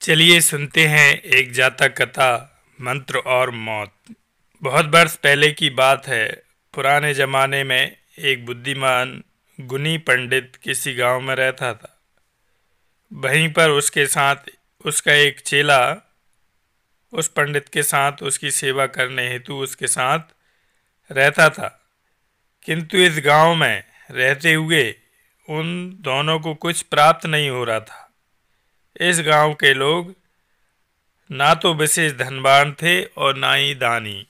चलिए सुनते हैं एक जातक कथा, मंत्र और मौत। बहुत वर्ष पहले की बात है। पुराने जमाने में एक बुद्धिमान गुणी पंडित किसी गांव में रहता था। वहीं पर उसके साथ उसका एक चेला उस पंडित के साथ उसकी सेवा करने हेतु उसके साथ रहता था। किंतु इस गांव में रहते हुए उन दोनों को कुछ प्राप्त नहीं हो रहा था। इस गांव के लोग ना तो विशेष धनवान थे और ना ही दानी।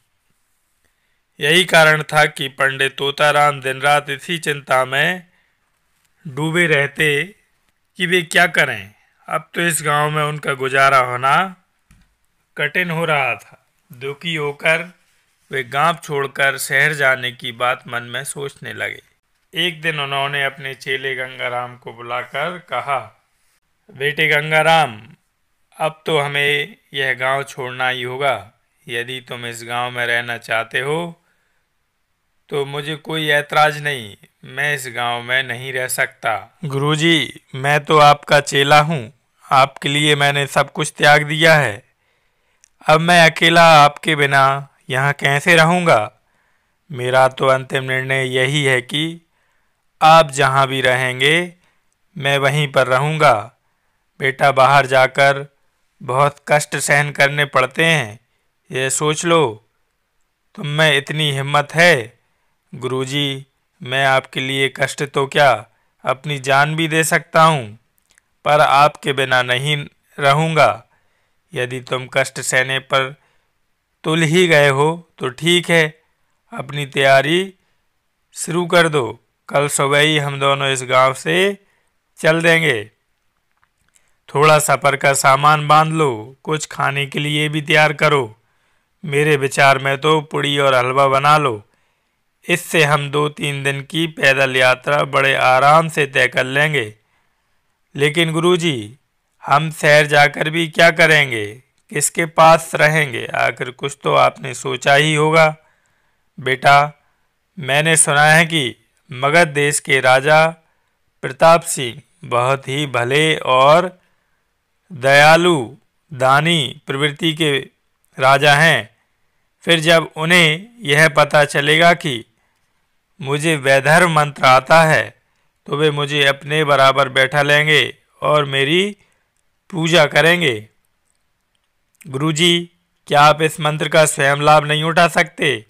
यही कारण था कि पंडित तोताराम दिन रात इसी चिंता में डूबे रहते कि वे क्या करें। अब तो इस गांव में उनका गुजारा होना कठिन हो रहा था। दुखी होकर वे गांव छोड़कर शहर जाने की बात मन में सोचने लगे। एक दिन उन्होंने अपने चेले गंगाराम को बुलाकर कहा, बेटे गंगाराम, अब तो हमें यह गांव छोड़ना ही होगा। यदि तुम इस गांव में रहना चाहते हो तो मुझे कोई ऐतराज नहीं, मैं इस गांव में नहीं रह सकता। गुरुजी, मैं तो आपका चेला हूँ, आपके लिए मैंने सब कुछ त्याग दिया है। अब मैं अकेला आपके बिना यहाँ कैसे रहूँगा। मेरा तो अंतिम निर्णय यही है कि आप जहाँ भी रहेंगे मैं वहीं पर रहूँगा। बेटा, बाहर जाकर बहुत कष्ट सहन करने पड़ते हैं, यह सोच लो। तुम में इतनी हिम्मत है? गुरुजी, मैं आपके लिए कष्ट तो क्या, अपनी जान भी दे सकता हूँ, पर आपके बिना नहीं रहूँगा। यदि तुम कष्ट सहने पर तुल ही गए हो तो ठीक है, अपनी तैयारी शुरू कर दो। कल सुबह ही हम दोनों इस गांव से चल देंगे। थोड़ा सफ़र का सामान बांध लो, कुछ खाने के लिए भी तैयार करो। मेरे विचार में तो पूड़ी और हलवा बना लो। इससे हम 2-3 दिन की पैदल यात्रा बड़े आराम से तय कर लेंगे। लेकिन गुरुजी, हम शहर जाकर भी क्या करेंगे, किसके पास रहेंगे? आखिर कुछ तो आपने सोचा ही होगा। बेटा, मैंने सुना है कि मगध देश के राजा प्रताप सिंह बहुत ही भले और दयालु दानी प्रवृत्ति के राजा हैं। फिर जब उन्हें यह पता चलेगा कि मुझे वैधर्म मंत्र आता है तो वे मुझे अपने बराबर बैठा लेंगे और मेरी पूजा करेंगे। गुरुजी, क्या आप इस मंत्र का स्वयं लाभ नहीं उठा सकते?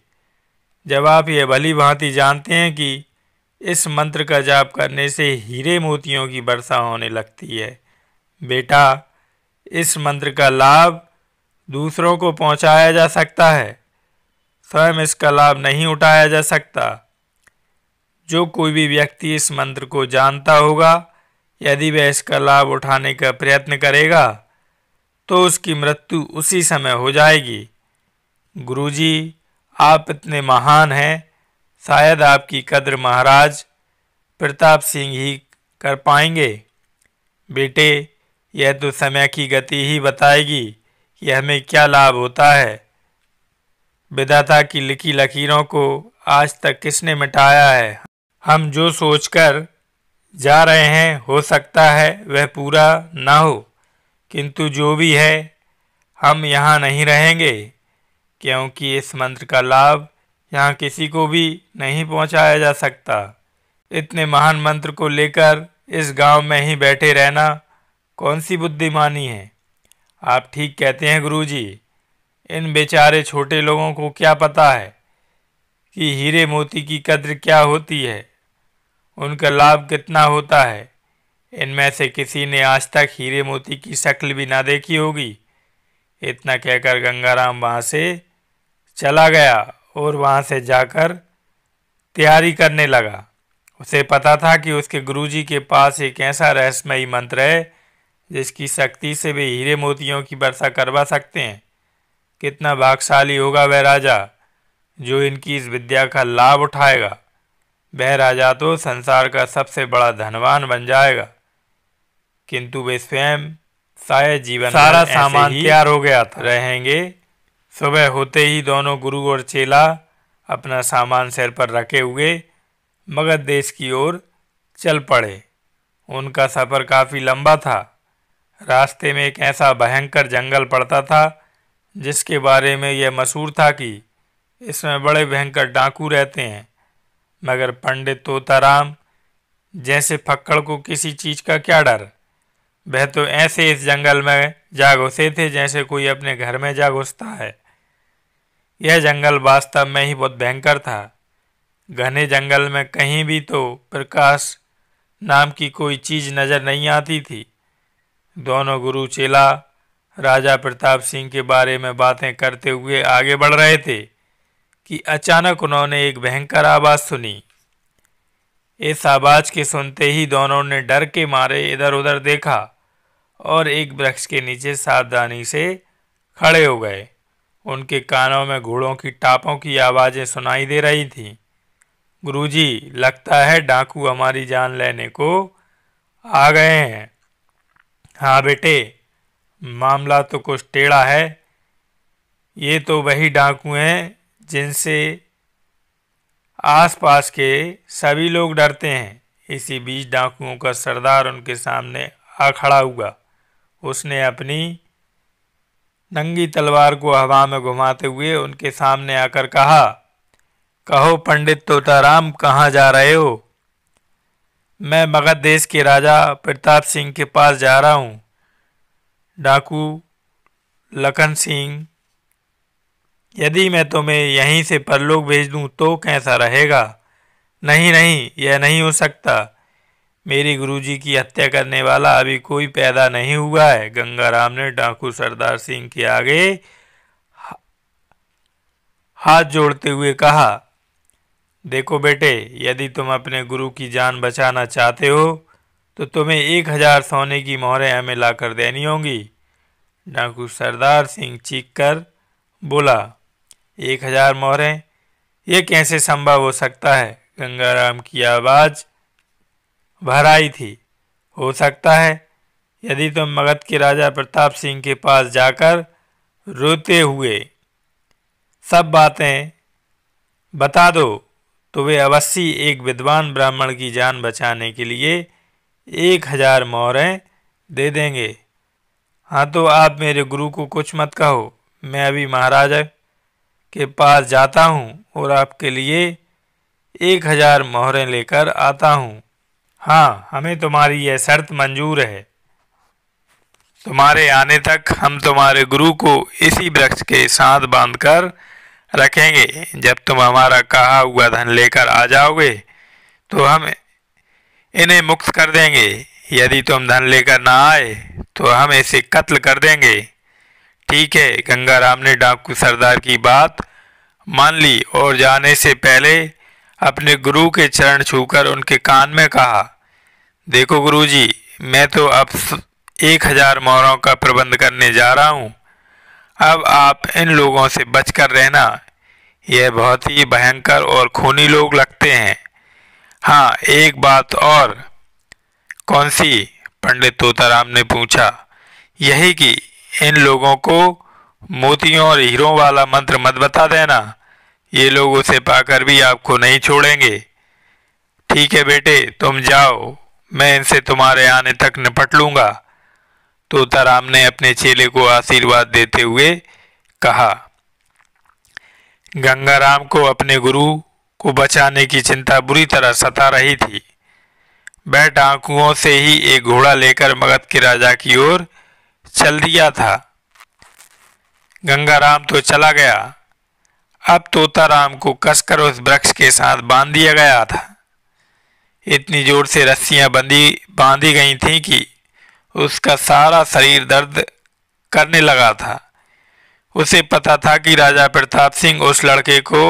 जब आप यह भली भांति जानते हैं कि इस मंत्र का जाप करने से हीरे मोतियों की वर्षा होने लगती है। बेटा, इस मंत्र का लाभ दूसरों को पहुंचाया जा सकता है, स्वयं इसका लाभ नहीं उठाया जा सकता। जो कोई भी व्यक्ति इस मंत्र को जानता होगा, यदि वह इसका लाभ उठाने का प्रयत्न करेगा तो उसकी मृत्यु उसी समय हो जाएगी। गुरुजी, आप इतने महान हैं, शायद आपकी कद्र महाराज प्रताप सिंह ही कर पाएंगे। बेटे, यह तो समय की गति ही बताएगी कि हमें क्या लाभ होता है। विधाता की लिखी लकीरों को आज तक किसने मिटाया है? हम जो सोचकर जा रहे हैं हो सकता है वह पूरा ना हो, किंतु जो भी है हम यहाँ नहीं रहेंगे, क्योंकि इस मंत्र का लाभ यहाँ किसी को भी नहीं पहुँचाया जा सकता। इतने महान मंत्र को लेकर इस गांव में ही बैठे रहना कौन सी बुद्धिमानी है? आप ठीक कहते हैं गुरुजी। इन बेचारे छोटे लोगों को क्या पता है कि हीरे मोती की कद्र क्या होती है, उनका लाभ कितना होता है। इनमें से किसी ने आज तक हीरे मोती की शक्ल भी ना देखी होगी। इतना कहकर गंगाराम वहाँ से चला गया और वहाँ से जाकर तैयारी करने लगा। उसे पता था कि उसके गुरुजी के पास एक ऐसा रहस्यमयी मंत्र है जिसकी शक्ति से वे हीरे मोतियों की वर्षा करवा सकते हैं। कितना भाग्यशाली होगा वह राजा जो इनकी इस विद्या का लाभ उठाएगा। वह राजा तो संसार का सबसे बड़ा धनवान बन जाएगा। किंतु वे स्वयं शायद जीवन सारा सामान तैयार हो गया था रहेंगे। सुबह होते ही दोनों गुरु और चेला अपना सामान सिर पर रखे हुए मगध देश की ओर चल पड़े। उनका सफ़र काफ़ी लंबा था। रास्ते में एक ऐसा भयंकर जंगल पड़ता था जिसके बारे में यह मशहूर था कि इसमें बड़े भयंकर डाकू रहते हैं। मगर पंडित तोताराम जैसे फक्कड़ को किसी चीज का क्या डर, वह तो ऐसे इस जंगल में जा घुसे थे जैसे कोई अपने घर में जा घुसता है। यह जंगल वास्तव में ही बहुत भयंकर था। घने जंगल में कहीं भी तो प्रकाश नाम की कोई चीज नजर नहीं आती थी। दोनों गुरु चेला राजा प्रताप सिंह के बारे में बातें करते हुए आगे बढ़ रहे थे कि अचानक उन्होंने एक भयंकर आवाज सुनी। इस आवाज के सुनते ही दोनों ने डर के मारे इधर उधर देखा और एक वृक्ष के नीचे सावधानी से खड़े हो गए। उनके कानों में घोड़ों की टापों की आवाजें सुनाई दे रही थीं। गुरुजी, लगता है डाकू हमारी जान लेने को आ गए हैं। हाँ बेटे, मामला तो कुछ टेढ़ा है। ये तो वही डाकू हैं जिनसे आसपास के सभी लोग डरते हैं। इसी बीच डाकुओं का सरदार उनके सामने आ खड़ा हुआ। उसने अपनी नंगी तलवार को हवा में घुमाते हुए उनके सामने आकर कहा, कहो पंडित तोताराम, कहाँ जा रहे हो? मैं मगध देश के राजा प्रताप सिंह के पास जा रहा हूँ। डाकू लखन सिंह, यदि मैं तुम्हें यहीं से परलोक भेज दूं तो कैसा रहेगा? नहीं नहीं, यह नहीं हो सकता। मेरी गुरुजी की हत्या करने वाला अभी कोई पैदा नहीं हुआ है। गंगाराम ने डाकू सरदार सिंह के आगे हाथ जोड़ते हुए कहा, देखो बेटे, यदि तुम अपने गुरु की जान बचाना चाहते हो तो तुम्हें 1000 सोने की मोहरें हमें लाकर देनी होंगी। डाकू सरदार सिंह चीख कर बोला, 1000 मोहरें? ये कैसे संभव हो सकता है? गंगाराम की आवाज भर आई थी। हो सकता है, यदि तुम मगध के राजा प्रताप सिंह के पास जाकर रोते हुए सब बातें बता दो तो वे अवश्य एक विद्वान ब्राह्मण की जान बचाने के लिए 1000 मोहरें दे देंगे। हाँ तो आप मेरे गुरु को कुछ मत कहो। मैं अभी महाराजा के पास जाता हूँ और आपके लिए 1000 मोहरें लेकर आता हूँ। हाँ, हमें तुम्हारी यह शर्त मंजूर है। तुम्हारे आने तक हम तुम्हारे गुरु को इसी वृक्ष के साथ बांधकर रखेंगे। जब तुम हमारा कहा हुआ धन लेकर आ जाओगे तो हम इन्हें मुक्त कर देंगे। यदि तुम धन लेकर ना आए तो हम इसे कत्ल कर देंगे। ठीक है। गंगाराम ने डाकू सरदार की बात मान ली और जाने से पहले अपने गुरु के चरण छूकर उनके कान में कहा, देखो गुरुजी, मैं तो अब 1000 मोहरों का प्रबंध करने जा रहा हूँ। अब आप इन लोगों से बचकर रहना। यह बहुत ही भयंकर और खूनी लोग लगते हैं। हाँ, एक बात और। कौन सी? पंडित तोताराम ने पूछा। यही कि इन लोगों को मोतियों और हीरों वाला मंत्र मत बता देना। ये लोग उसे पाकर भी आपको नहीं छोड़ेंगे। ठीक है बेटे, तुम जाओ, मैं इनसे तुम्हारे आने तक निपट लूंगा। तोताराम ने अपने चेले को आशीर्वाद देते हुए कहा। गंगाराम को अपने गुरु को बचाने की चिंता बुरी तरह सता रही थी। वह डाकुओं से ही एक घोड़ा लेकर मगध के राजा की ओर चल दिया था। गंगाराम तो चला गया। अब तोताराम को कसकर उस वृक्ष के साथ बांध दिया गया था। इतनी जोर से रस्सियां बांधी गई थीं कि उसका सारा शरीर दर्द करने लगा था। उसे पता था कि राजा प्रताप सिंह उस लड़के को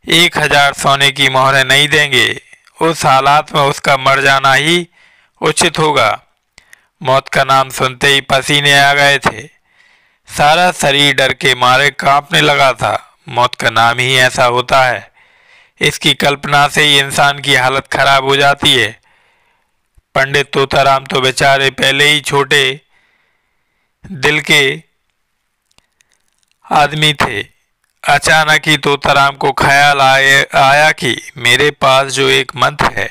1000 सोने की मोहरें नहीं देंगे। उस हालात में उसका मर जाना ही उचित होगा। मौत का नाम सुनते ही पसीने आ गए थे। सारा शरीर डर के मारे कांपने लगा था। मौत का नाम ही ऐसा होता है। इसकी कल्पना से ही इंसान की हालत खराब हो जाती है। पंडित तोताराम तो बेचारे पहले ही छोटे दिल के आदमी थे। अचानक ही तोताराम को ख्याल आया कि मेरे पास जो एक मंत्र है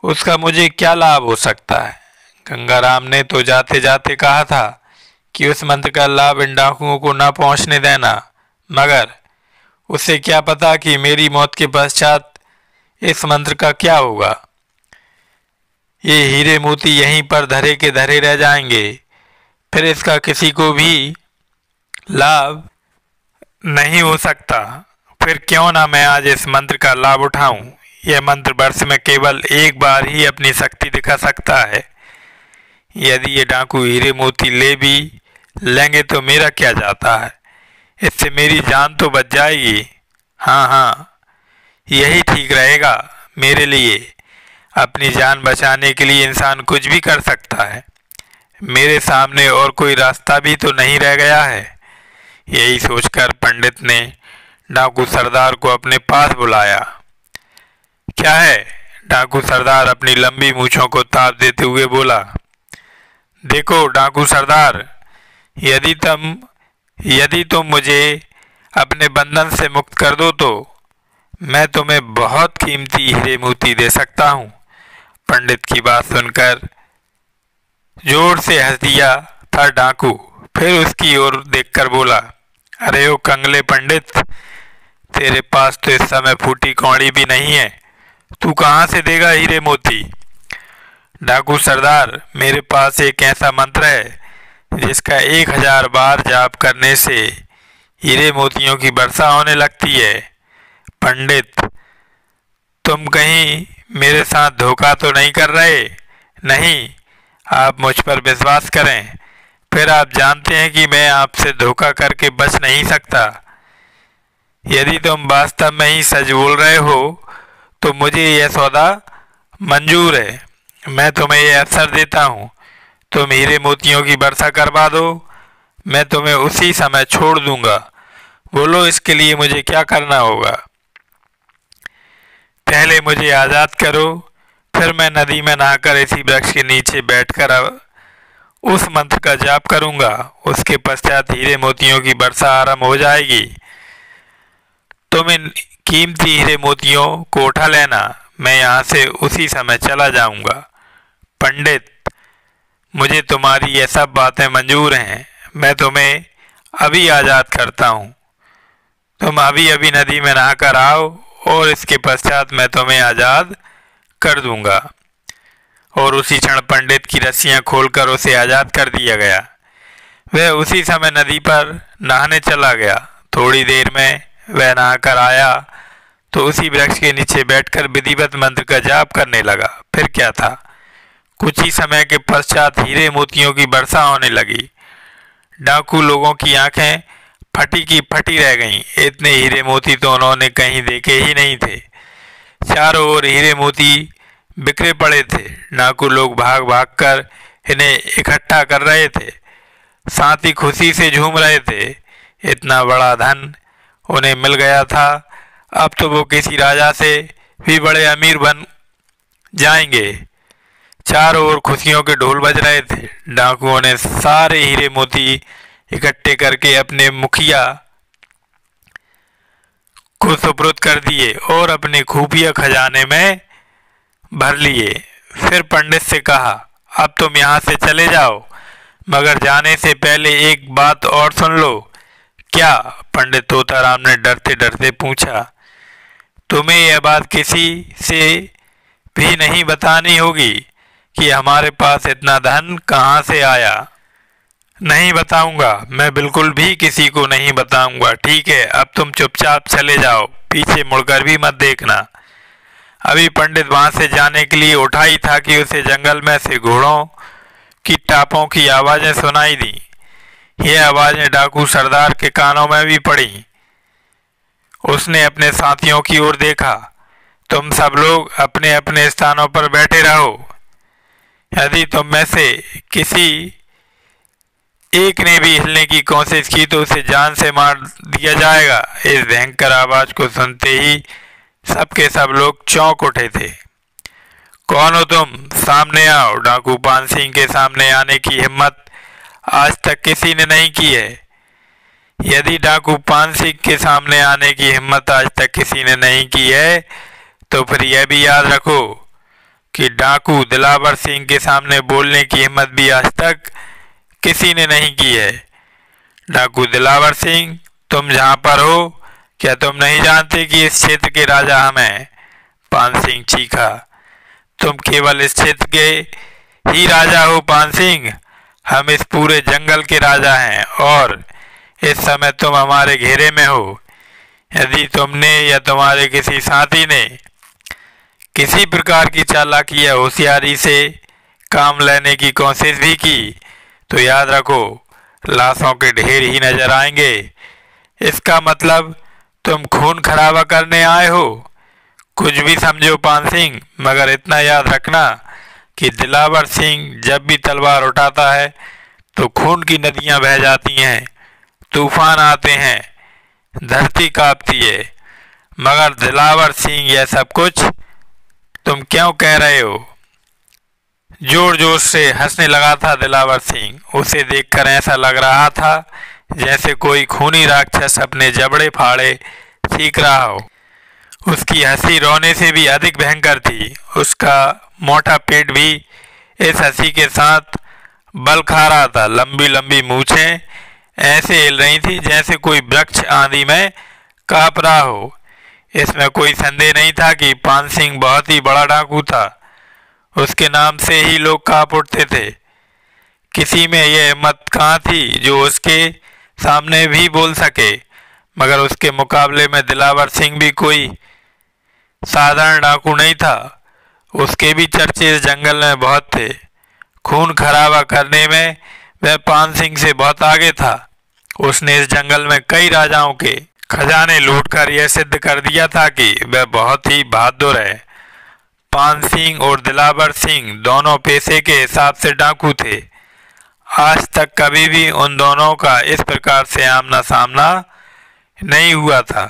उसका मुझे क्या लाभ हो सकता है। गंगाराम ने तो जाते जाते कहा था कि उस मंत्र का लाभ इन डाकुओं को न पहुंचने देना, मगर उसे क्या पता कि मेरी मौत के पश्चात इस मंत्र का क्या होगा। ये हीरे मोती यहीं पर धरे के धरे रह जाएंगे, फिर इसका किसी को भी लाभ नहीं हो सकता। फिर क्यों ना मैं आज इस मंत्र का लाभ उठाऊं। यह मंत्र वर्ष में केवल एक बार ही अपनी शक्ति दिखा सकता है। यदि ये डाकू हीरे मोती ले भी लेंगे तो मेरा क्या जाता है, इससे मेरी जान तो बच जाएगी। हाँ हाँ, यही ठीक रहेगा मेरे लिए। अपनी जान बचाने के लिए इंसान कुछ भी कर सकता है। मेरे सामने और कोई रास्ता भी तो नहीं रह गया है। यही सोचकर पंडित ने डाकू सरदार को अपने पास बुलाया। क्या है? डाकू सरदार अपनी लंबी मूंछों को ताप देते हुए बोला। देखो डाकू सरदार, यदि तुम मुझे अपने बंधन से मुक्त कर दो तो मैं तुम्हें बहुत कीमती हीरे मोती दे सकता हूँ। पंडित की बात सुनकर जोर से हंस दिया था डाकू। फिर उसकी ओर देखकर बोला, अरे ओ कंगले पंडित, तेरे पास तो इस समय फूटी कौड़ी भी नहीं है, तू कहाँ से देगा हीरे मोती? डाकू सरदार, मेरे पास एक ऐसा मंत्र है जिसका 1000 बार जाप करने से हीरे मोतियों की वर्षा होने लगती है। पंडित, तुम कहीं मेरे साथ धोखा तो नहीं कर रहे? नहीं, आप मुझ पर विश्वास करें, फिर आप जानते हैं कि मैं आपसे धोखा करके बच नहीं सकता। यदि तुम वास्तव में ही सच बोल रहे हो तो मुझे यह सौदा मंजूर है। मैं तुम्हें यह अवसर देता हूँ, तुम हीरे मोतियों की वर्षा करवा दो, मैं तुम्हें उसी समय छोड़ दूंगा। बोलो इसके लिए मुझे क्या करना होगा? पहले मुझे आज़ाद करो, फिर मैं नदी में नहाकर इसी वृक्ष के नीचे बैठकर उस मंत्र का जाप करूंगा। उसके पश्चात हीरे मोतियों की वर्षा आरंभ हो जाएगी। तुम इन कीमती हीरे मोतियों को उठा लेना, मैं यहाँ से उसी समय चला जाऊंगा। पंडित, मुझे तुम्हारी ये सब बातें मंजूर हैं, मैं तुम्हें अभी आज़ाद करता हूँ। तुम अभी अभी नदी में नहाकर आओ और इसके पश्चात मैं तुम्हें आज़ाद कर दूंगा। और उसी क्षण पंडित की रस्सियां खोलकर उसे आज़ाद कर दिया गया। वह उसी समय नदी पर नहाने चला गया। थोड़ी देर में वह नहाकर आया तो उसी वृक्ष के नीचे बैठकर विधिवत मंत्र का जाप करने लगा। फिर क्या था, कुछ ही समय के पश्चात हीरे मोतियों की वर्षा होने लगी। डाकू लोगों की आंखें फटी की फटी रह गईं। इतने हीरे मोती तो उन्होंने कहीं देखे ही नहीं थे। चारों ओर हीरे मोती बिखरे पड़े थे। डाकू लोग भाग भाग कर इन्हें इकट्ठा कर रहे थे, साथ ही खुशी से झूम रहे थे। इतना बड़ा धन उन्हें मिल गया था, अब तो वो किसी राजा से भी बड़े अमीर बन जाएंगे। चारों ओर खुशियों के ढोल बज रहे थे। डाकुओं ने सारे हीरे मोती इकट्ठे करके अपने मुखिया को सुपुर्द कर दिए और अपने खुफिया खजाने में भर लिए। फिर पंडित से कहा, अब तुम यहाँ से चले जाओ, मगर जाने से पहले एक बात और सुन लो। क्या? पंडित तोताराम ने डरते डरते पूछा। तुम्हें यह बात किसी से भी नहीं बतानी होगी कि हमारे पास इतना धन कहाँ से आया। नहीं बताऊंगा, मैं बिल्कुल भी किसी को नहीं बताऊंगा। ठीक है, अब तुम चुपचाप चले जाओ, पीछे मुड़कर भी मत देखना। अभी पंडित वहां से जाने के लिए उठा ही था कि उसे जंगल में से घोड़ों की टापों की आवाजें सुनाई दी। ये आवाजें डाकू सरदार के कानों में भी पड़ी। उसने अपने साथियों की ओर देखा। तुम सब लोग अपने अपने स्थानों पर बैठे रहो। यदि तुम में से किसी एक ने भी हिलने की कोशिश की तो उसे जान से मार दिया जाएगा। इस भयंकर आवाज को सुनते ही सबके सब लोग चौंक उठे थे। कौन हो तुम? सामने आओ। डाकू पान सिंह के सामने आने की हिम्मत आज तक किसी ने नहीं की है। यदि डाकू पान सिंह के सामने आने की हिम्मत आज तक किसी ने नहीं की है तो फिर यह भी याद रखो, कि डाकू दिलावर सिंह के सामने बोलने की हिम्मत भी आज तक किसी ने नहीं की है। डाकू दिलावर सिंह, तुम जहां पर हो, क्या तुम नहीं जानते कि इस क्षेत्र के राजा हम हैं? पान सिंह चीखा। तुम केवल इस क्षेत्र के ही राजा हो पान सिंह, हम इस पूरे जंगल के राजा हैं और इस समय तुम हमारे घेरे में हो। यदि तुमने या तुम्हारे किसी साथी ने किसी प्रकार की चालाकी या होशियारी से काम लेने की कोशिश भी की तो याद रखो, लाशों के ढेर ही नजर आएंगे। इसका मतलब तुम खून खराबा करने आए हो। कुछ भी समझो पान सिंह, मगर इतना याद रखना कि दिलावर सिंह जब भी तलवार उठाता है तो खून की नदियां बह जाती हैं, तूफान आते हैं, धरती कांपती है। मगर दिलावर सिंह, यह सब कुछ तुम क्यों कह रहे हो? जोर जोर से हंसने लगा था दिलावर सिंह। उसे देखकर ऐसा लग रहा था जैसे कोई खूनी राक्षस अपने जबड़े फाड़े सीख रहा हो। उसकी हंसी रोने से भी अधिक भयंकर थी। उसका मोटा पेट भी इस हंसी के साथ बल खा रहा था। लंबी लंबी मूछें ऐसे हिल रही थी जैसे कोई वृक्ष आंधी में कांप रहा हो। इसमें कोई संदेह नहीं था कि पान सिंह बहुत ही बड़ा डाकू था। उसके नाम से ही लोग कांप उठते थे। किसी में यह हिम्मत कहाँ थी जो उसके सामने भी बोल सके, मगर उसके मुकाबले में दिलावर सिंह भी कोई साधारण डाकू नहीं था। उसके भी चर्चे इस जंगल में बहुत थे। खून खराबा करने में वह पान सिंह से बहुत आगे था। उसने इस जंगल में कई राजाओं के खजाने लूटकर यह सिद्ध कर दिया था कि वह बहुत ही बहादुर है। पान सिंह और दिलावर सिंह दोनों पेशे के हिसाब से डाकू थे। आज तक कभी भी उन दोनों का इस प्रकार से आमना सामना नहीं हुआ था,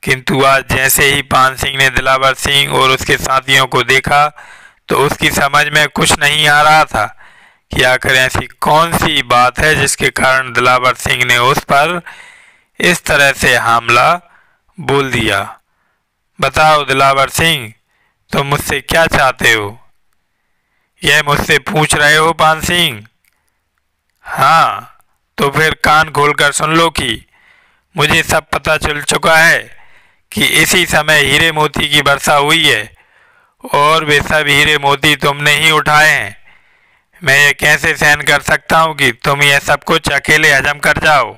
किंतु आज जैसे ही पान सिंह ने दिलावर सिंह और उसके साथियों को देखा तो उसकी समझ में कुछ नहीं आ रहा था कि आखिर ऐसी कौन सी बात है जिसके कारण दिलावर सिंह ने उस पर इस तरह से हमला बोल दिया। बताओ दिलावर सिंह, तुम मुझसे क्या चाहते हो? यह मुझसे पूछ रहे हो पान सिंह? हाँ, तो फिर कान खोलकर सुन लो कि मुझे सब पता चल चुका है कि इसी समय हीरे मोती की वर्षा हुई है और वे सब हीरे मोती तुमने ही उठाए हैं। मैं ये कैसे सहन कर सकता हूँ कि तुम यह सब कुछ अकेले हजम कर जाओ।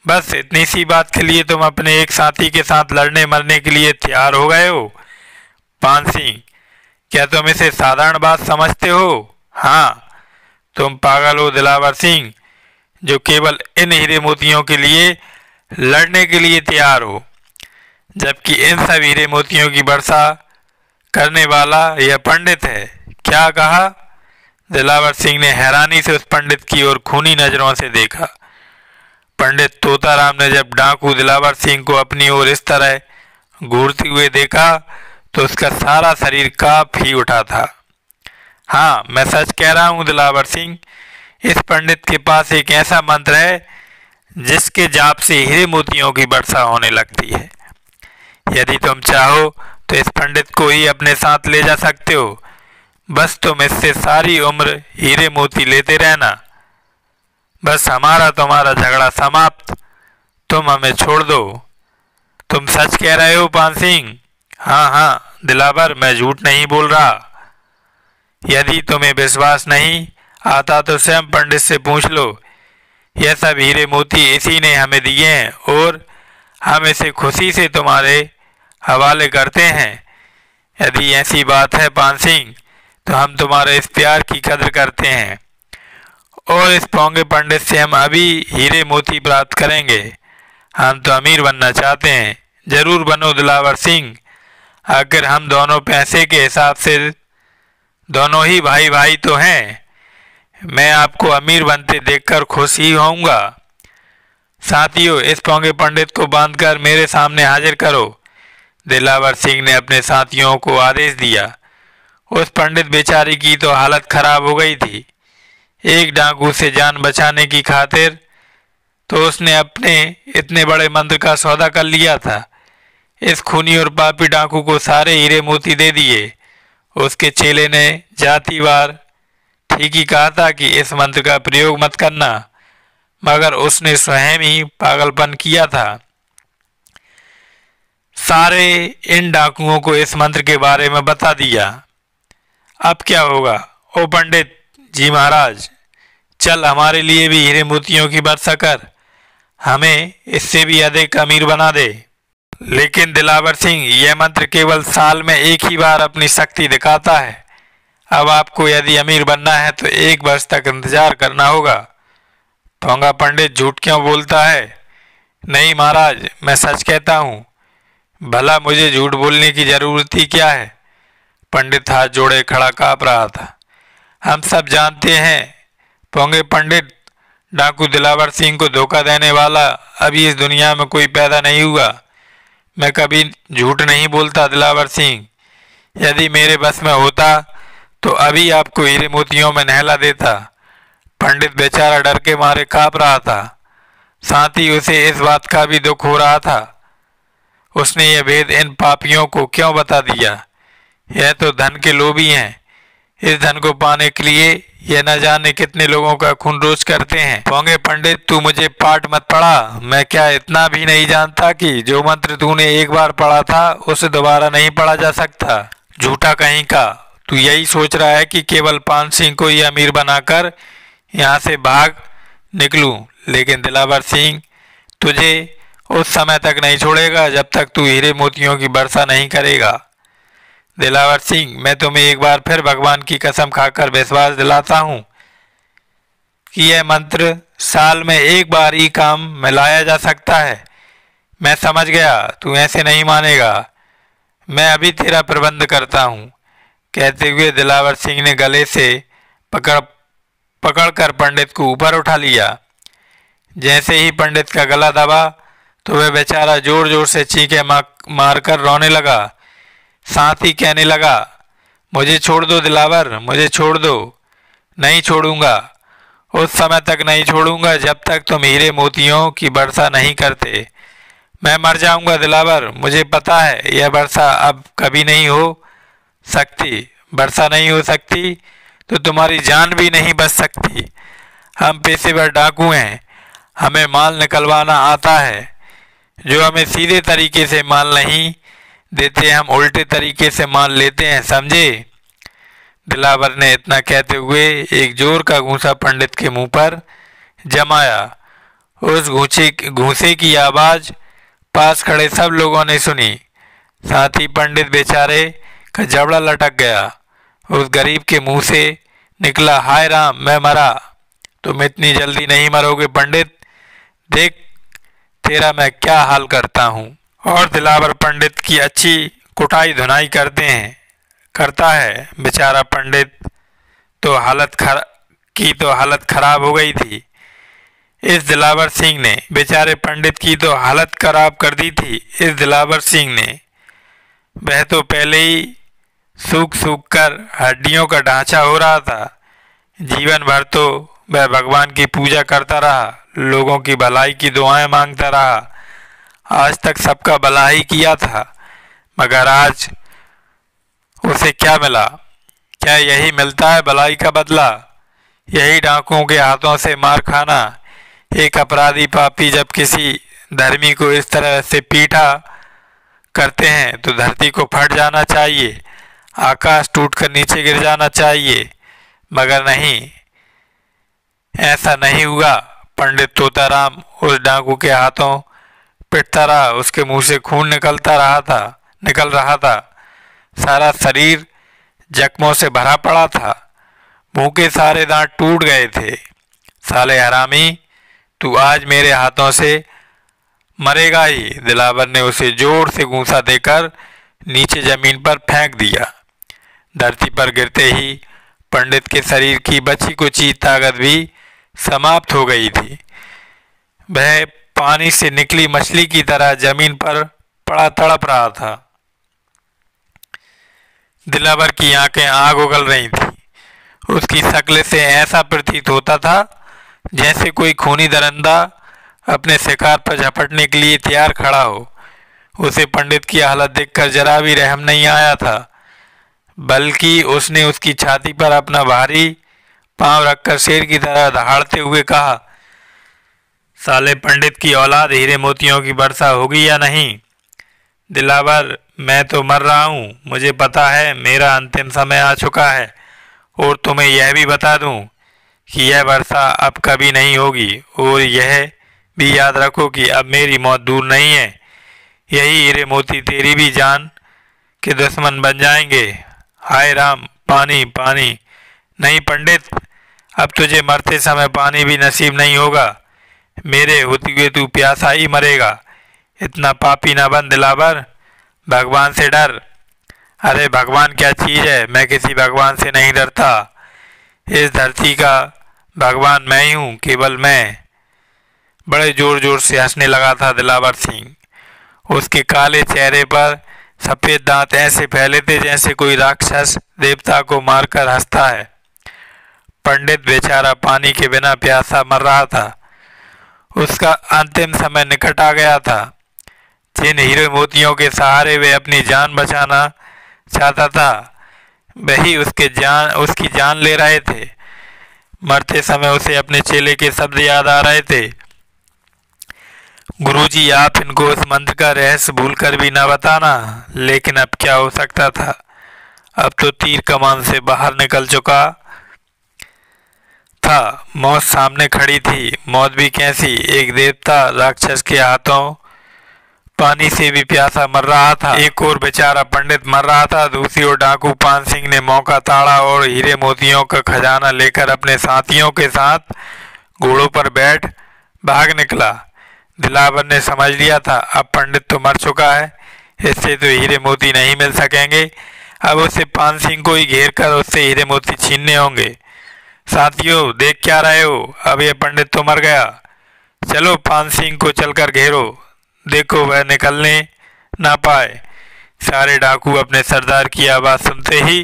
बस इतनी सी बात के लिए तुम अपने एक साथी के साथ लड़ने मरने के लिए तैयार हो गए हो? पान सिंह, क्या तुम इसे साधारण बात समझते हो? हाँ, तुम पागल हो दिलावर सिंह, जो केवल इन हीरे मोतियों के लिए लड़ने के लिए तैयार हो, जबकि इन सब हीरे मोतियों की वर्षा करने वाला यह पंडित है। क्या कहा? दिलावर सिंह ने हैरानी से उस पंडित की ओर खूनी नजरों से देखा। पंडित तोताराम ने जब डाकू दिलावर सिंह को अपनी ओर इस तरह घूरते हुए देखा तो उसका सारा शरीर कांप ही उठा था। हाँ, मैं सच कह रहा हूँ दिलावर सिंह, इस पंडित के पास एक ऐसा मंत्र है जिसके जाप से हीरे मोतियों की वर्षा होने लगती है। यदि तुम चाहो तो इस पंडित को ही अपने साथ ले जा सकते हो। बस तुम इससे सारी उम्र हीरे मोती लेते रहना। बस हमारा तुम्हारा झगड़ा समाप्त। तुम हमें छोड़ दो। तुम सच कह रहे हो पान सिंह? हाँ हाँ दिलावर, मैं झूठ नहीं बोल रहा। यदि तुम्हें विश्वास नहीं आता तो स्वयं पंडित से पूछ लो। यह सब हीरे मोती इसी ने हमें दिए हैं और हम इसे खुशी से तुम्हारे हवाले करते हैं। यदि ऐसी बात है पान सिंह, तो हम तुम्हारे इस प्यार की कदर करते हैं और इस पोंगे पंडित से हम अभी हीरे मोती प्राप्त करेंगे। हम तो अमीर बनना चाहते हैं। जरूर बनो दिलावर सिंह। अगर हम दोनों पैसे के हिसाब से दोनों ही भाई भाई तो हैं। मैं आपको अमीर बनते देखकर खुश ही होऊंगा। साथियों, इस पोंगे पंडित को बांधकर मेरे सामने हाजिर करो। दिलावर सिंह ने अपने साथियों को आदेश दिया। उस पंडित बेचारी की तो हालत खराब हो गई थी। एक डाकू से जान बचाने की खातिर तो उसने अपने इतने बड़े मंत्र का सौदा कर लिया था। इस खूनी और पापी डाकू को सारे हीरे मोती दे दिए उसके चेले ने जातिवार ठीक ही कहा था कि इस मंत्र का प्रयोग मत करना, मगर उसने स्वयं ही पागलपन किया था। सारे इन डाकुओं को इस मंत्र के बारे में बता दिया। अब क्या होगा? ओ पंडित जी महाराज, चल हमारे लिए भी हीरे मोतियों की वर्षा कर, हमें इससे भी अधिक अमीर बना दे। लेकिन दिलावर सिंह, यह मंत्र केवल साल में एक ही बार अपनी शक्ति दिखाता है। अब आपको यदि अमीर बनना है तो 1 वर्ष तक इंतजार करना होगा। पोंगा पंडित झूठ क्यों बोलता है? नहीं महाराज, मैं सच कहता हूँ। भला मुझे झूठ बोलने की जरूरत ही क्या है? पंडित हाथ जोड़े खड़ा काँप रहा था। हम सब जानते हैं पोंगे पंडित, डाकू दिलावर सिंह को धोखा देने वाला अभी इस दुनिया में कोई पैदा नहीं हुआ। मैं कभी झूठ नहीं बोलता दिलावर सिंह। यदि मेरे बस में होता तो अभी आपको हीरे मोतियों में नहला देता। पंडित बेचारा डर के मारे काँप रहा था। साथ ही उसे इस बात का भी दुख हो रहा था, उसने यह भेद इन पापियों को क्यों बता दिया? यह तो धन के लोभी हैं। इस धन को पाने के लिए यह न जाने कितने लोगों का खून रोज करते हैं। पोंगे पंडित, तू मुझे पाठ मत पढ़ा। मैं क्या इतना भी नहीं जानता कि जो मंत्र तूने एक बार पढ़ा था उसे दोबारा नहीं पढ़ा जा सकता? झूठा कहीं का। तू यही सोच रहा है कि केवल पान सिंह को ही अमीर बनाकर यहाँ से भाग निकलूं। लेकिन दिलावर सिंह, तुझे उस समय तक नहीं छोड़ेगा जब तक तू हीरे मोतियों की वर्षा नहीं करेगा। दिलावर सिंह, मैं तुम्हें एक बार फिर भगवान की कसम खाकर विश्वास दिलाता हूँ कि यह मंत्र साल में एक बार ही काम में लाया जा सकता है। मैं समझ गया, तू ऐसे नहीं मानेगा। मैं अभी तेरा प्रबंध करता हूँ। कहते हुए दिलावर सिंह ने गले से पकड़कर पंडित को ऊपर उठा लिया। जैसे ही पंडित का गला दबा तो वह बेचारा जोर जोर से चीखें मारकर रोने लगा। साथ ही कहने लगा, मुझे छोड़ दो दिलावर, मुझे छोड़ दो। नहीं छोड़ूंगा, उस समय तक नहीं छोड़ूंगा जब तक तुम हीरे मोतियों की वर्षा नहीं करते। मैं मर जाऊंगा दिलावर, मुझे पता है यह वर्षा अब कभी नहीं हो सकती। वर्षा नहीं हो सकती तो तुम्हारी जान भी नहीं बच सकती। हम पेशेवर डाकू हैं, हमें माल निकलवाना आता है। जो हमें सीधे तरीके से माल नहीं देते, हम उल्टे तरीके से माल लेते हैं, समझे? दिलावर ने इतना कहते हुए एक जोर का घूंसा पंडित के मुंह पर जमाया। उस घूंसे की आवाज पास खड़े सब लोगों ने सुनी। साथ ही पंडित बेचारे का जबड़ा लटक गया। उस गरीब के मुंह से निकला, हाय राम, मैं मरा। तुम इतनी जल्दी नहीं मरोगे पंडित, देख तेरा मैं क्या हाल करता हूँ। और दिलावर पंडित की अच्छी कुटाई धुनाई करता है। बेचारा पंडित तो हालत खराब हो गई थी। इस दिलावर सिंह ने बेचारे पंडित की तो हालत खराब कर दी थी। इस दिलावर सिंह ने, वह तो पहले ही सूख कर हड्डियों का ढांचा हो रहा था। जीवन भर तो वह भगवान की पूजा करता रहा, लोगों की भलाई की दुआएं मांगता रहा। आज तक सबका भला ही किया था, मगर आज उसे क्या मिला? क्या यही मिलता है भलाई का बदला? यही डाकुओं के हाथों से मार खाना? एक अपराधी पापी जब किसी धर्मी को इस तरह से पीटा करते हैं तो धरती को फट जाना चाहिए, आकाश टूटकर नीचे गिर जाना चाहिए, मगर नहीं, ऐसा नहीं हुआ। पंडित तोताराम उस डाकू के हाथों पिटता रहा, उसके मुंह से खून निकल रहा था। सारा शरीर जख्मों से भरा पड़ा था, मुंह के सारे दांत टूट गए थे। साले हरामी, तू आज मेरे हाथों से मरेगा ही। दिलावर ने उसे जोर से घूंसा देकर नीचे जमीन पर फेंक दिया। धरती पर गिरते ही पंडित के शरीर की बची कुची ताकत भी समाप्त हो गई थी। वह पानी से निकली मछली की तरह जमीन पर पड़ा तड़प रहा था। दिलावर की आंखें आग उगल रही थी। उसकी शक्ल से ऐसा प्रतीत होता था जैसे कोई खूनी दरिंदा अपने शिकार पर झपटने के लिए तैयार खड़ा हो। उसे पंडित की हालत देखकर जरा भी रहम नहीं आया था। बल्कि उसने उसकी छाती पर अपना भारी पांव रखकर शेर की तरह दहाड़ते हुए कहा, साले पंडित की औलाद, हीरे मोतियों की वर्षा होगी या नहीं? दिलावर, मैं तो मर रहा हूँ, मुझे पता है मेरा अंतिम समय आ चुका है। और तुम्हें यह भी बता दूं कि यह वर्षा अब कभी नहीं होगी। और यह भी याद रखो कि अब मेरी मौत दूर नहीं है। यही हीरे मोती तेरी भी जान के दुश्मन बन जाएंगे। हाय राम, पानी पानी। नहीं पंडित, अब तुझे मरते समय पानी भी नसीब नहीं होगा। मेरे होते हुए तू प्यासा ही मरेगा। इतना पापी ना बन दिलावर, भगवान से डर। अरे भगवान क्या चीज है, मैं किसी भगवान से नहीं डरता। इस धरती का भगवान मैं ही हूँ, केवल मैं। बड़े जोर जोर से हंसने लगा था दिलावर सिंह। उसके काले चेहरे पर सफेद दांत ऐसे फैले थे जैसे कोई राक्षस देवता को मारकर हंसता है। पंडित बेचारा पानी के बिना प्यासा मर रहा था। उसका अंतिम समय निकट आ गया था। जिन हीरे मोतियों के सहारे वे अपनी जान बचाना चाहता था, वही उसकी जान ले रहे थे। मरते समय उसे अपने चेले के शब्द याद आ रहे थे, गुरुजी आप इनको उस मंत्र का रहस्य भूलकर भी ना बताना। लेकिन अब क्या हो सकता था, अब तो तीर कमान से बाहर निकल चुका था। मौत सामने खड़ी थी। मौत भी कैसी, एक देवता राक्षस के हाथों पानी से भी प्यासा मर रहा था। एक और बेचारा पंडित मर रहा था, दूसरी ओर डाकू पान सिंह ने मौका ताड़ा और हीरे मोतियों का खजाना लेकर अपने साथियों के साथ घोड़ों पर बैठ भाग निकला। दिलावर ने समझ लिया था अब पंडित तो मर चुका है, इससे तो हीरे मोती नहीं मिल सकेंगे। अब उसे पान सिंह को ही घेर कर उससे हीरे मोती छीनने होंगे। साथियों, देख क्या रहे हो, अब यह पंडित तो मर गया। चलो पान सिंह को चलकर घेरो, देखो वह निकलने ना पाए। सारे डाकू अपने सरदार की आवाज सुनते ही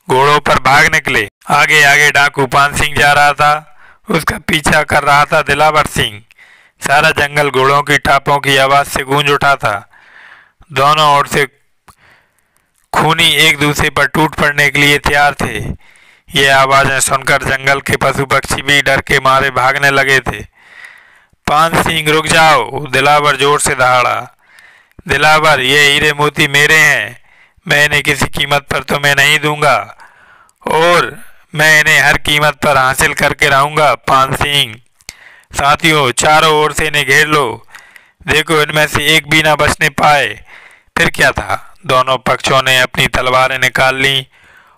घोड़ों पर भाग निकले। आगे आगे डाकू पान सिंह जा रहा था, उसका पीछा कर रहा था दिलावर सिंह। सारा जंगल घोड़ों की टापों की आवाज से गूंज उठा था। दोनों ओर से खूनी एक दूसरे पर टूट पड़ने के लिए तैयार थे। ये आवाजें सुनकर जंगल के पशु पक्षी भी डर के मारे भागने लगे थे। पान सिंह रुक जाओ, दिलावर जोर से दहाड़ा। दिलावर, ये हीरे मोती मेरे हैं, मैं इन्हें किसी कीमत पर तुम्हें नहीं दूंगा और मैं इन्हें हर कीमत पर हासिल करके रहूंगा। पान सिंह, साथियों चारों ओर से इन्हें घेर लो, देखो इनमें से एक भी ना बचने पाए। फिर क्या था, दोनों पक्षों ने अपनी तलवारें निकाल ली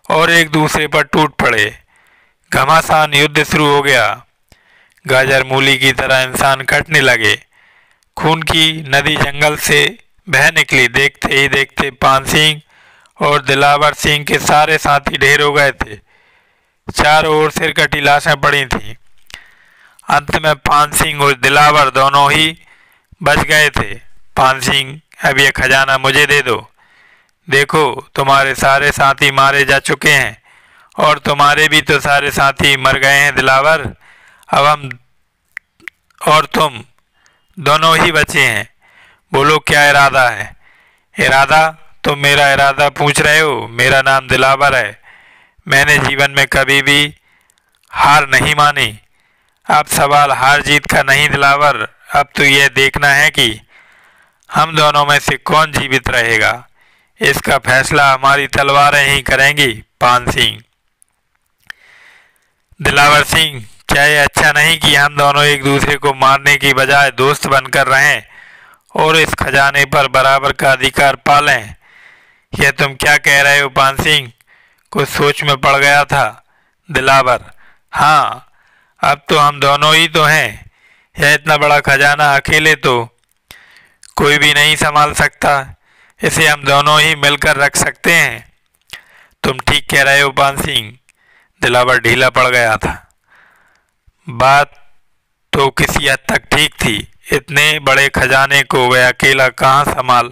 और एक दूसरे पर टूट पड़े। घमासान युद्ध शुरू हो गया। गाजर मूली की तरह इंसान कटने लगे। खून की नदी जंगल से बह निकली। देखते ही देखते पान सिंह और दिलावर सिंह के सारे साथी ढेर हो गए थे। चारों ओर सिर कटी लाशें पड़ी थीं। अंत में पान सिंह और दिलावर दोनों ही बच गए थे। पान सिंह, अब यह खजाना मुझे दे दो। देखो तुम्हारे सारे साथी मारे जा चुके हैं और तुम्हारे भी तो सारे साथी मर गए हैं दिलावर। अब हम और तुम दोनों ही बचे हैं। बोलो क्या इरादा है? इरादा? तुम मेरा इरादा पूछ रहे हो? मेरा नाम दिलावर है। मैंने जीवन में कभी भी हार नहीं मानी। अब सवाल हार जीत का नहीं दिलावर, अब तो यह देखना है कि हम दोनों में से कौन जीवित रहेगा। इसका फैसला हमारी तलवारें ही करेंगी। पान सिंह, दिलावर सिंह, क्या यह अच्छा नहीं कि हम दोनों एक दूसरे को मारने की बजाय दोस्त बनकर रहें और इस खजाने पर बराबर का अधिकार पालें? यह तुम क्या कह रहे हो पान सिंह? कुछ सोच में पड़ गया था दिलावर। हाँ, अब तो हम दोनों ही तो हैं। यह इतना बड़ा खजाना अकेले तो कोई भी नहीं संभाल सकता, इसे हम दोनों ही मिलकर रख सकते हैं। तुम ठीक कह रहे हो पान सिंह। दिलावर ढीला पड़ गया था। बात तो किसी हद तक ठीक थी। इतने बड़े खजाने को वह अकेला कहाँ संभाल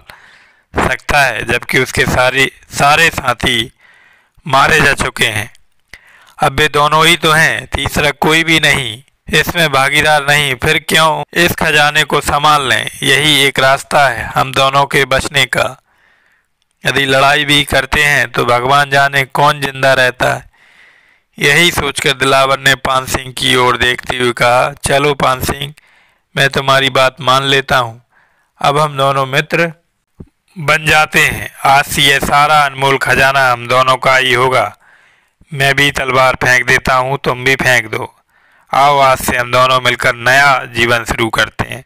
सकता है, जबकि उसके सारे साथी मारे जा चुके हैं। अब वे दोनों ही तो हैं, तीसरा कोई भी नहीं, इसमें भागीदार नहीं। फिर क्यों इस खजाने को संभाल लें? यही एक रास्ता है हम दोनों के बचने का। यदि लड़ाई भी करते हैं तो भगवान जाने कौन जिंदा रहता है। यही सोचकर दिलावर ने पान सिंह की ओर देखते हुए कहा, चलो पान सिंह, मैं तुम्हारी बात मान लेता हूँ। अब हम दोनों मित्र बन जाते हैं। आज से यह सारा अनमोल खजाना हम दोनों का ही होगा। मैं भी तलवार फेंक देता हूँ, तुम भी फेंक दो। आओ आज से हम दोनों मिलकर नया जीवन शुरू करते हैं।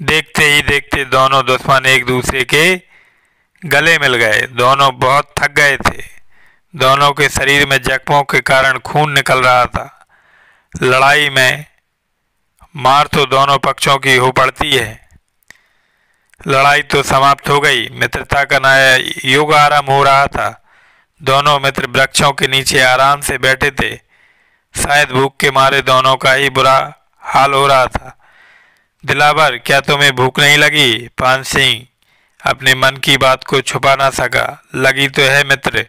देखते ही देखते दोनों दुश्मन एक दूसरे के गले मिल गए। दोनों बहुत थक गए थे। दोनों के शरीर में जख्मों के कारण खून निकल रहा था। लड़ाई में मार तो दोनों पक्षों की हो पड़ती है। लड़ाई तो समाप्त हो गई। मित्रता का नया युग आरंभ हो रहा था। दोनों मित्र वृक्षों के नीचे आराम से बैठे थे। शायद भूख के मारे दोनों का ही बुरा हाल हो रहा था। दिलावर, क्या तुम्हें भूख नहीं लगी? पान सिंह अपने मन की बात को छुपा ना सका। लगी तो है मित्र,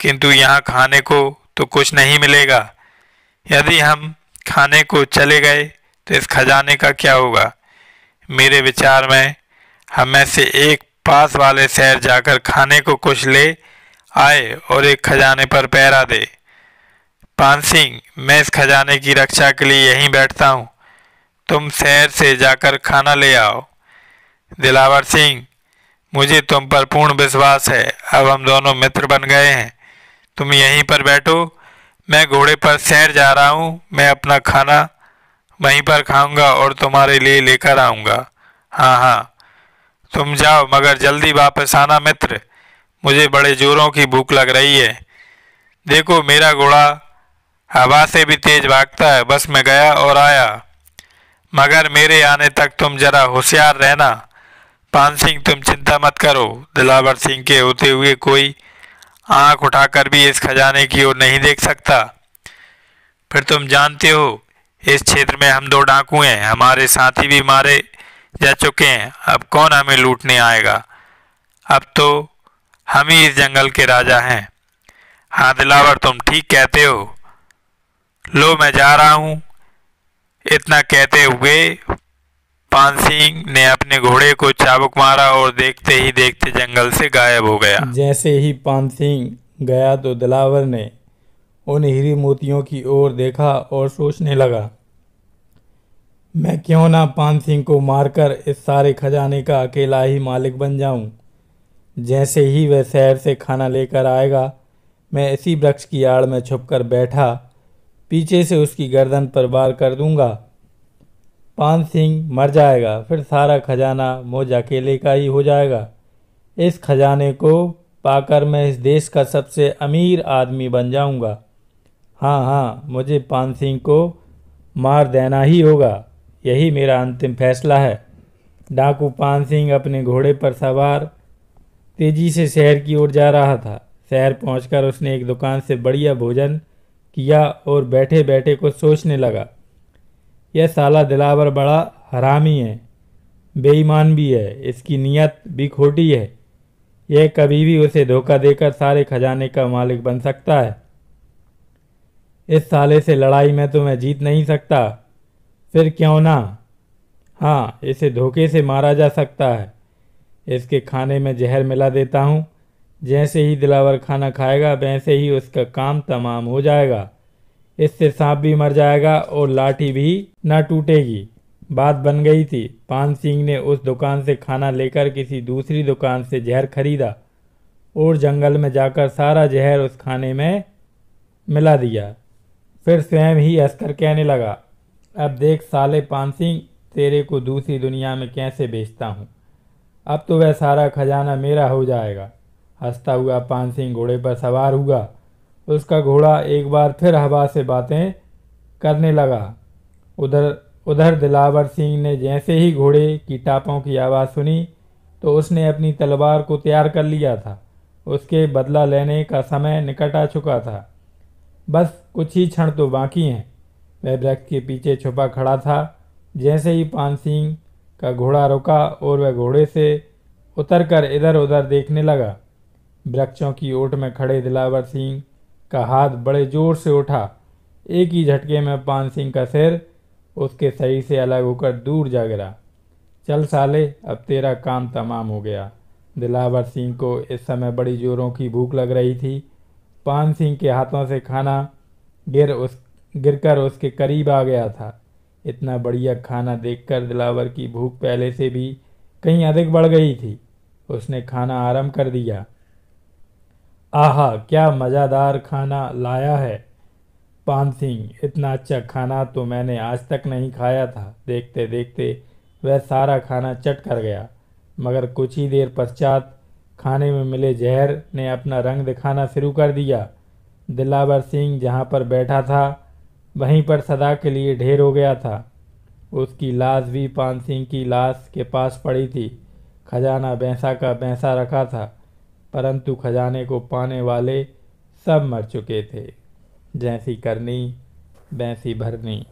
किंतु यहाँ खाने को तो कुछ नहीं मिलेगा। यदि हम खाने को चले गए तो इस खजाने का क्या होगा? मेरे विचार में हम में से एक पास वाले शहर जाकर खाने को कुछ ले आए और एक खजाने पर पहरा दे। पान सिंह, मैं इस खजाने की रक्षा के लिए यहीं बैठता हूँ। तुम शहर से जाकर खाना ले आओ। दिलावर सिंह, मुझे तुम पर पूर्ण विश्वास है। अब हम दोनों मित्र बन गए हैं। तुम यहीं पर बैठो, मैं घोड़े पर शहर जा रहा हूँ। मैं अपना खाना वहीं पर खाऊंगा और तुम्हारे लिए लेकर आऊँगा। हाँ हाँ, तुम जाओ, मगर जल्दी वापस आना मित्र। मुझे बड़े जोरों की भूख लग रही है। देखो, मेरा घोड़ा हवा से भी तेज भागता है। बस मैं गया और आया, मगर मेरे आने तक तुम जरा होशियार रहना। पान सिंह, तुम चिंता मत करो। दिलावर सिंह के होते हुए कोई आंख उठाकर भी इस खजाने की ओर नहीं देख सकता। फिर तुम जानते हो, इस क्षेत्र में हम दो डाकू हैं। हमारे साथी भी मारे जा चुके हैं। अब कौन हमें लूटने आएगा? अब तो हम ही इस जंगल के राजा हैं। हाँ दिलावर, तुम ठीक कहते हो। लो, मैं जा रहा हूँ। इतना कहते हुए पान सिंह ने अपने घोड़े को चाबुक मारा और देखते ही देखते जंगल से गायब हो गया। जैसे ही पान सिंह गया तो दिलावर ने उन हीरे मोतियों की ओर देखा और सोचने लगा, मैं क्यों ना पान सिंह को मारकर इस सारे खजाने का अकेला ही मालिक बन जाऊं। जैसे ही वह शहर से खाना लेकर आएगा, मैं इसी वृक्ष की आड़ में छुपकर बैठा पीछे से उसकी गर्दन पर वार कर दूंगा। पान सिंह मर जाएगा, फिर सारा खजाना मुझ अकेले का ही हो जाएगा। इस खजाने को पाकर मैं इस देश का सबसे अमीर आदमी बन जाऊंगा। हाँ हाँ, मुझे पान सिंह को मार देना ही होगा। यही मेरा अंतिम फैसला है। डाकू पान सिंह अपने घोड़े पर सवार तेजी से शहर की ओर जा रहा था। शहर पहुंचकर उसने एक दुकान से बढ़िया भोजन किया और बैठे बैठे कुछ सोचने लगा। यह साला दिलावर बड़ा हरामी है, बेईमान भी है, इसकी नीयत भी खोटी है। यह कभी भी उसे धोखा देकर सारे खजाने का मालिक बन सकता है। इस साले से लड़ाई में तो मैं जीत नहीं सकता, फिर क्यों ना। हाँ, इसे धोखे से मारा जा सकता है। इसके खाने में जहर मिला देता हूँ। जैसे ही दिलावर खाना खाएगा, वैसे ही उसका काम तमाम हो जाएगा। इससे सांप भी मर जाएगा और लाठी भी ना टूटेगी। बात बन गई थी। पान सिंह ने उस दुकान से खाना लेकर किसी दूसरी दुकान से जहर खरीदा और जंगल में जाकर सारा जहर उस खाने में मिला दिया। फिर स्वयं ही हंसकर कहने लगा, अब देख साले पान सिंह, तेरे को दूसरी दुनिया में कैसे बेचता हूँ। अब तो वह सारा खजाना मेरा हो जाएगा। हंसता हुआ पान सिंह घोड़े पर सवार हुआ। उसका घोड़ा एक बार फिर हवा से बातें करने लगा। उधर दिलावर सिंह ने जैसे ही घोड़े की टापों की आवाज़ सुनी तो उसने अपनी तलवार को तैयार कर लिया था। उसके बदला लेने का समय निकट आ चुका था। बस कुछ ही क्षण तो बाकी हैं। वह वृक्ष के पीछे छुपा खड़ा था। जैसे ही पान सिंह का घोड़ा रुका और वह घोड़े से उतरकर इधर उधर देखने लगा, वृक्षों की ओट में खड़े दिलावर सिंह का हाथ बड़े जोर से उठा। एक ही झटके में पान सिंह का सिर उसके शरीर से अलग होकर दूर जा गिरा। चल साले, अब तेरा काम तमाम हो गया। दिलावर सिंह को इस समय बड़ी जोरों की भूख लग रही थी। पान सिंह के हाथों से खाना गिरकर उसके करीब आ गया था। इतना बढ़िया खाना देखकर दिलावर की भूख पहले से भी कहीं अधिक बढ़ गई थी। उसने खाना आरंभ कर दिया। आहा, क्या मज़ेदार खाना लाया है पान सिंह, इतना अच्छा खाना तो मैंने आज तक नहीं खाया था। देखते देखते वह सारा खाना चट कर गया, मगर कुछ ही देर पश्चात खाने में मिले जहर ने अपना रंग दिखाना शुरू कर दिया। दिलावर सिंह जहाँ पर बैठा था वहीं पर सदा के लिए ढेर हो गया था। उसकी लाश भी पान सिंह की लाश के पास पड़ी थी। खजाना भैंसा का भैंसा रखा था, परंतु खजाने को पाने वाले सब मर चुके थे। जैसी करनी वैसी भरनी।